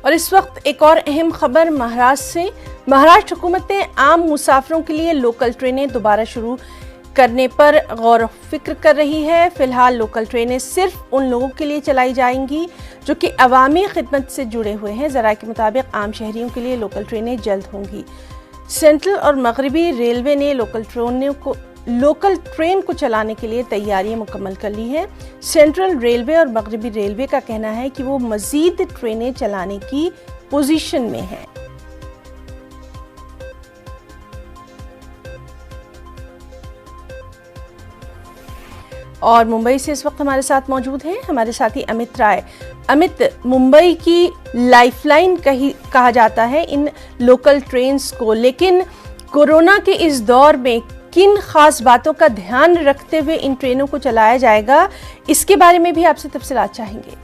और इस वक्त एक और अहम खबर महाराष्ट्र से। महाराष्ट्र हुकूमत ने आम मुसाफिरों के लिए लोकल ट्रेनें दोबारा शुरू करने पर गौर फिक्र कर रही है। फिलहाल लोकल ट्रेनें सिर्फ उन लोगों के लिए चलाई जाएंगी जो कि अवामी खिदमत से जुड़े हुए हैं। ज़राए के मुताबिक आम शहरियों के लिए लोकल ट्रेनें जल्द होंगी। सेंट्रल और मगरबी रेलवे ने लोकल ट्रेन को चलाने के लिए तैयारियां मुकम्मल कर ली हैं। सेंट्रल रेलवे और मगरबी रेलवे का कहना है कि वो मजीद ट्रेनें चलाने की पोजीशन में है। और मुंबई से इस वक्त हमारे साथ मौजूद हैं हमारे साथी अमित राय। अमित, मुंबई की लाइफलाइन कहा जाता है इन लोकल ट्रेन्स को, लेकिन कोरोना के इस दौर में किन खास बातों का ध्यान रखते हुए इन ट्रेनों को चलाया जाएगा, इसके बारे में भी आपसे तफसीलात चाहेंगे।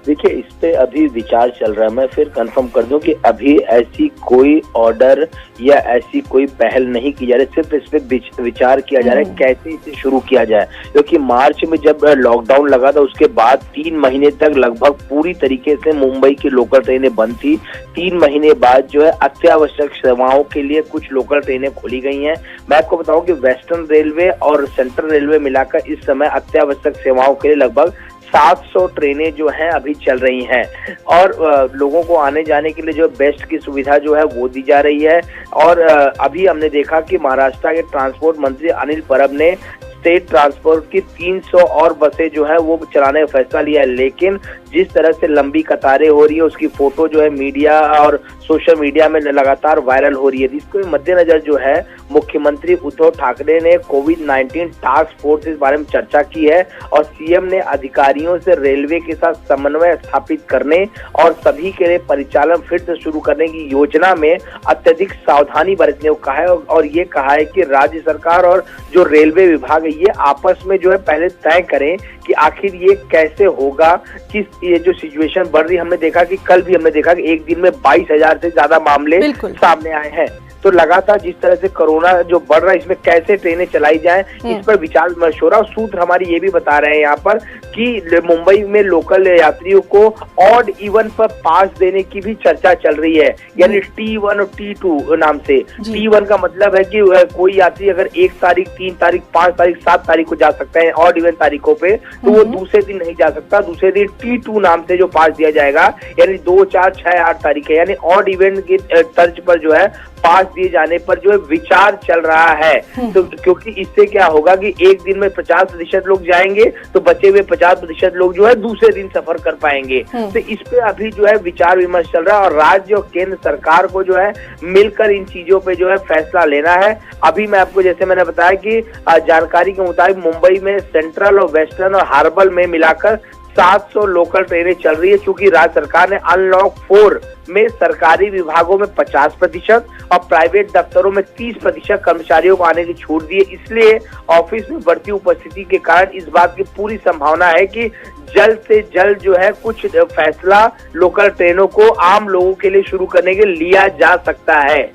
देखिए, इस पे अभी विचार चल रहा है। मैं फिर कंफर्म कर दूं कि अभी ऐसी कोई ऑर्डर या ऐसी कोई पहल नहीं की जा रही, सिर्फ इस पे विचार किया जा रहा है कैसे इसे शुरू किया जाए। क्योंकि मार्च में जब लॉकडाउन लगा था उसके बाद 3 महीने तक लगभग पूरी तरीके से मुंबई की लोकल ट्रेनें बंद थी। 3 महीने बाद जो है अत्यावश्यक सेवाओं के लिए कुछ लोकल ट्रेनें खोली गई हैं। मैं आपको बताऊं कि वेस्टर्न रेलवे और सेंट्रल रेलवे मिलाकर इस समय अत्यावश्यक सेवाओं के लिए लगभग 700 ट्रेनें जो हैं अभी चल रही हैं और लोगों को आने जाने के लिए जो बेस्ट की सुविधा जो है वो दी जा रही है। और अभी हमने देखा कि महाराष्ट्र के ट्रांसपोर्ट मंत्री अनिल परब ने स्टेट ट्रांसपोर्ट की 300 और बसें जो है वो चलाने का फैसला लिया है। लेकिन जिस तरह से लंबी कतारें हो रही है उसकी फोटो जो है मीडिया और सोशल मीडिया में लगातार वायरल हो रही है, जिसके मद्देनजर जो है मुख्यमंत्री उद्धव ठाकरे ने कोविड-19 टास्क फोर्स इस बारे में चर्चा की है और सीएम ने अधिकारियों से रेलवे के साथ समन्वय स्थापित करने और सभी के लिए परिचालन फिर से शुरू करने की योजना में अत्यधिक सावधानी बरतने को कहा है। और ये कहा है कि राज्य सरकार और जो रेलवे विभाग है ये आपस में जो है पहले तय करें कि आखिर ये कैसे होगा। कि ये जो सिचुएशन बढ़ रही है, हमने देखा कि कल भी हमने देखा कि एक दिन में 22,000 से ज्यादा मामले सामने आए हैं। तो लगातार जिस तरह से कोरोना जो बढ़ रहा है इसमें कैसे ट्रेनें चलाई जाएं, इस पर विचार विमर्श हो रहा है। और सूत्र हमारी ये भी बता रहे हैं यहाँ पर कि मुंबई में लोकल यात्रियों को ऑड इवन पर पास देने की भी चर्चा चल रही है, यानी T1 और T2 नाम से। T1 का मतलब है कि कोई यात्री अगर 1 तारीख, 3 तारीख, 5 तारीख, 7 तारीख को जा सकते हैं ऑड इवन तारीखों पे, तो वो दूसरे दिन नहीं जा सकता। दूसरे दिन T2 नाम से जो पास दिया जाएगा, यानी 2, 4, 6, 8 तारीख है, यानी ऑड इवन की तर्ज पर जो है पास दिए जाने पर जो है विचार चल रहा है। तो क्योंकि इससे क्या होगा कि एक दिन में 50% लोग जाएंगे तो बचे हुए 50% लोग जो है दूसरे दिन सफर कर पाएंगे। तो इस पे अभी जो है विचार विमर्श चल रहा है और राज्य और केंद्र सरकार को जो है मिलकर इन चीजों पे जो है फैसला लेना है। अभी मैं आपको जैसे मैंने बताया कि जानकारी के मुताबिक मुंबई में सेंट्रल और वेस्टर्न और हार्बर में मिलाकर 700 लोकल ट्रेनें चल रही है। चूंकि राज्य सरकार ने अनलॉक 4 में सरकारी विभागों में 50% और प्राइवेट दफ्तरों में 30% कर्मचारियों को आने की छूट दी है, इसलिए ऑफिस में बढ़ती उपस्थिति के कारण इस बात की पूरी संभावना है कि जल्द से जल्द जो है कुछ फैसला लोकल ट्रेनों को आम लोगों के लिए शुरू करने के लिए लिया जा सकता है।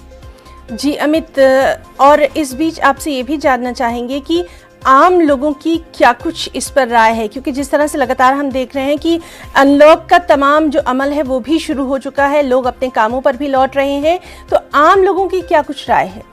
जी अमित, और इस बीच आपसे ये भी जानना चाहेंगे कि आम लोगों की क्या कुछ इस पर राय है, क्योंकि जिस तरह से लगातार हम देख रहे हैं कि अनलॉक का तमाम जो अमल है वो भी शुरू हो चुका है, लोग अपने कामों पर भी लौट रहे हैं, तो आम लोगों की क्या कुछ राय है?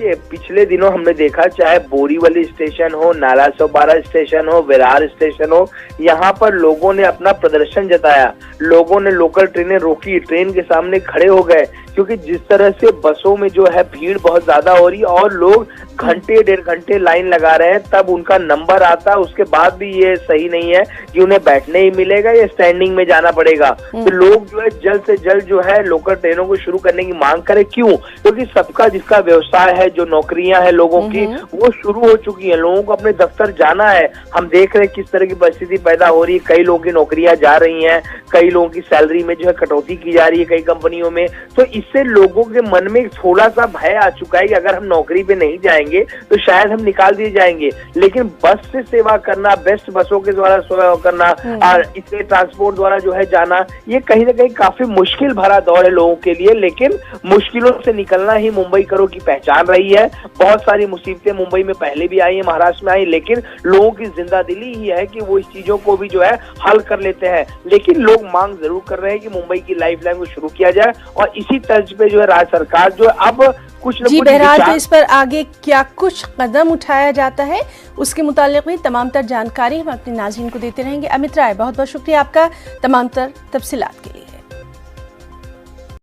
पिछले दिनों हमने देखा चाहे बोरीवली स्टेशन हो, नाला 112 स्टेशन हो, विरार स्टेशन हो, यहाँ पर लोगों ने अपना प्रदर्शन जताया। लोगों ने लोकल ट्रेनें रोकी, ट्रेन के सामने खड़े हो गए, क्योंकि जिस तरह से बसों में जो है भीड़ बहुत ज्यादा हो रही है और लोग घंटे 1.5 घंटे लाइन लगा रहे हैं, तब उनका नंबर आता है। उसके बाद भी ये सही नहीं है कि उन्हें बैठने ही मिलेगा या स्टैंडिंग में जाना पड़ेगा। तो लोग जो है जल्द से जल्द जो है लोकल ट्रेनों को शुरू करने की मांग करें। क्यों? क्योंकि सबका जिसका व्यवसाय है, जो नौकरियां हैं लोगों की, वो शुरू हो चुकी है। लोगों को अपने दफ्तर जाना है। हम देख रहे हैं किस तरह की परिस्थिति पैदा हो रही है। कई लोगों की नौकरियां जा रही हैं, कई लोगों की सैलरी में जो है कटौती की जा रही है कई कंपनियों में। तो इससे लोगों के मन में थोड़ा सा भय आ चुका है कि अगर हम नौकरी पे नहीं जाएंगे तो शायद हम निकाल दिए जाएंगे। लेकिन बस से सेवा करना, बेस्ट बसों के द्वारा सेवा करना और इसके ट्रांसपोर्ट द्वारा जो है जाना, ये कहीं ना कहीं काफी मुश्किल भरा दौर है लोगों के लिए। लेकिन मुश्किलों से निकलना ही मुंबई करो की पहचान रही है। बहुत सारी मुसीबतें मुंबई में पहले भी आई है, महाराष्ट्र में आई, लेकिन लोगों की जिंदादिली ही है कि वो इस चीजों को भी जो है हल कर लेते हैं। लेकिन लोग मांग जरूर कर रहे हैं कि मुंबई की लाइफ लाइन को शुरू किया जाए और इसी तर्ज पे जो है राज्य सरकार जो है अब कुछ न कुछ बहरहाल तो इस पर आगे क्या कुछ कदम उठाया जाता है उसके मुतालिक भी तमाम तर जानकारी हम अपने नाज़रीन को देते रहेंगे। अमित राय, बहुत बहुत शुक्रिया आपका तमाम तर तफसीलात के लिए।